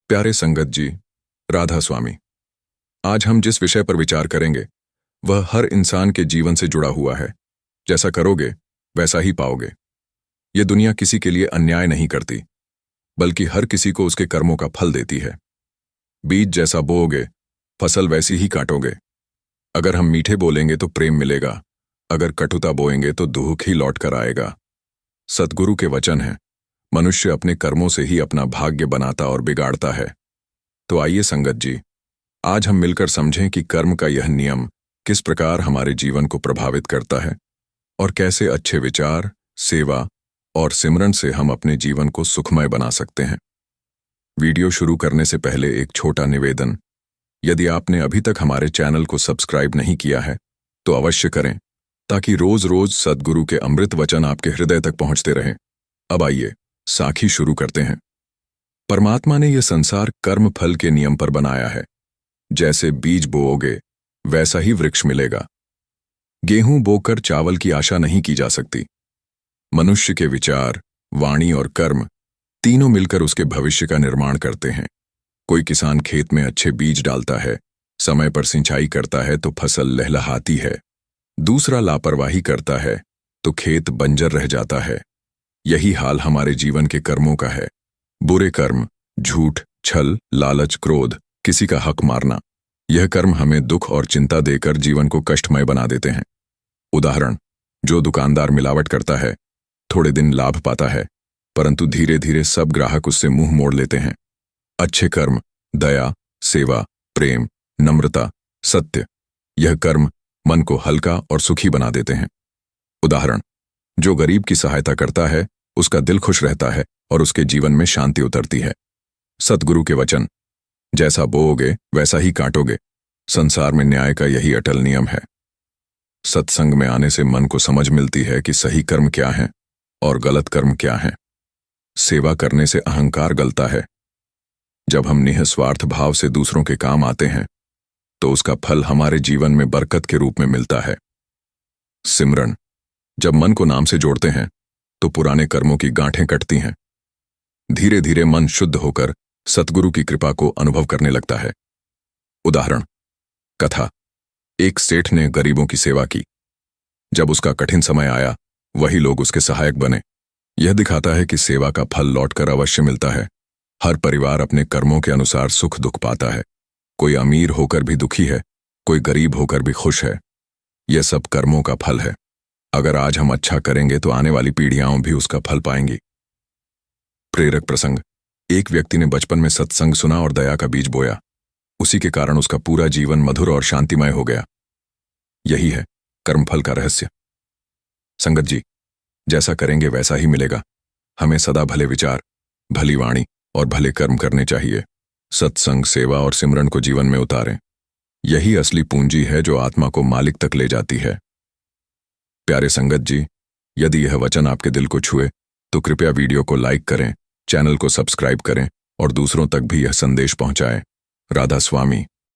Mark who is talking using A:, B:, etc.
A: प्यारे संगत जी, राधा स्वामी। आज हम जिस विषय पर विचार करेंगे वह हर इंसान के जीवन से जुड़ा हुआ है। जैसा करोगे वैसा ही पाओगे। ये दुनिया किसी के लिए अन्याय नहीं करती, बल्कि हर किसी को उसके कर्मों का फल देती है। बीज जैसा बोओगे फसल वैसी ही काटोगे। अगर हम मीठे बोलेंगे तो प्रेम मिलेगा, अगर कटुता बोएंगे तो दुख ही लौट कर आएगा। सतगुरु के वचन है, मनुष्य अपने कर्मों से ही अपना भाग्य बनाता और बिगाड़ता है। तो आइए संगत जी, आज हम मिलकर समझें कि कर्म का यह नियम किस प्रकार हमारे जीवन को प्रभावित करता है और कैसे अच्छे विचार, सेवा और सिमरन से हम अपने जीवन को सुखमय बना सकते हैं। वीडियो शुरू करने से पहले एक छोटा निवेदन, यदि आपने अभी तक हमारे चैनल को सब्सक्राइब नहीं किया है तो अवश्य करें, ताकि रोज रोज सद्गुरु के अमृत वचन आपके हृदय तक पहुंचते रहें। अब आइए साखी शुरू करते हैं। परमात्मा ने यह संसार कर्म फल के नियम पर बनाया है। जैसे बीज बोओगे वैसा ही वृक्ष मिलेगा। गेहूं बोकर चावल की आशा नहीं की जा सकती। मनुष्य के विचार, वाणी और कर्म तीनों मिलकर उसके भविष्य का निर्माण करते हैं। कोई किसान खेत में अच्छे बीज डालता है, समय पर सिंचाई करता है तो फसल लहलहाती है। दूसरा लापरवाही करता है तो खेत बंजर रह जाता है। यही हाल हमारे जीवन के कर्मों का है। बुरे कर्म, झूठ, छल, लालच, क्रोध, किसी का हक मारना, यह कर्म हमें दुख और चिंता देकर जीवन को कष्टमय बना देते हैं। उदाहरण, जो दुकानदार मिलावट करता है थोड़े दिन लाभ पाता है, परंतु धीरे धीरे सब ग्राहक उससे मुंह मोड़ लेते हैं। अच्छे कर्म, दया, सेवा, प्रेम, नम्रता, सत्य, यह कर्म मन को हल्का और सुखी बना देते हैं। उदाहरण, जो गरीब की सहायता करता है उसका दिल खुश रहता है और उसके जीवन में शांति उतरती है। सतगुरु के वचन, जैसा बोओगे वैसा ही काटोगे। संसार में न्याय का यही अटल नियम है। सत्संग में आने से मन को समझ मिलती है कि सही कर्म क्या है और गलत कर्म क्या है। सेवा करने से अहंकार गलता है। जब हम निःस्वार्थ भाव से दूसरों के काम आते हैं तो उसका फल हमारे जीवन में बरकत के रूप में मिलता है। सिमरन, जब मन को नाम से जोड़ते हैं तो पुराने कर्मों की गांठें कटती हैं। धीरे धीरे मन शुद्ध होकर सतगुरु की कृपा को अनुभव करने लगता है। उदाहरण, कथा, एक सेठ ने गरीबों की सेवा की। जब उसका कठिन समय आया वही लोग उसके सहायक बने। यह दिखाता है कि सेवा का फल लौटकर अवश्य मिलता है। हर परिवार अपने कर्मों के अनुसार सुख दुख पाता है। कोई अमीर होकर भी दुखी है, कोई गरीब होकर भी खुश है। यह सब कर्मों का फल है। अगर आज हम अच्छा करेंगे तो आने वाली पीढ़ियां भी उसका फल पाएंगी। प्रेरक प्रसंग, एक व्यक्ति ने बचपन में सत्संग सुना और दया का बीज बोया। उसी के कारण उसका पूरा जीवन मधुर और शांतिमय हो गया। यही है कर्मफल का रहस्य। संगत जी, जैसा करेंगे वैसा ही मिलेगा। हमें सदा भले विचार, भली वाणी और भले कर्म करने चाहिए। सत्संग, सेवा और सिमरन को जीवन में उतारें। यही असली पूंजी है जो आत्मा को मालिक तक ले जाती है। प्यारे संगत जी, यदि यह वचन आपके दिल को छुए तो कृपया वीडियो को लाइक करें, चैनल को सब्सक्राइब करें और दूसरों तक भी यह संदेश पहुंचाएं। राधा स्वामी।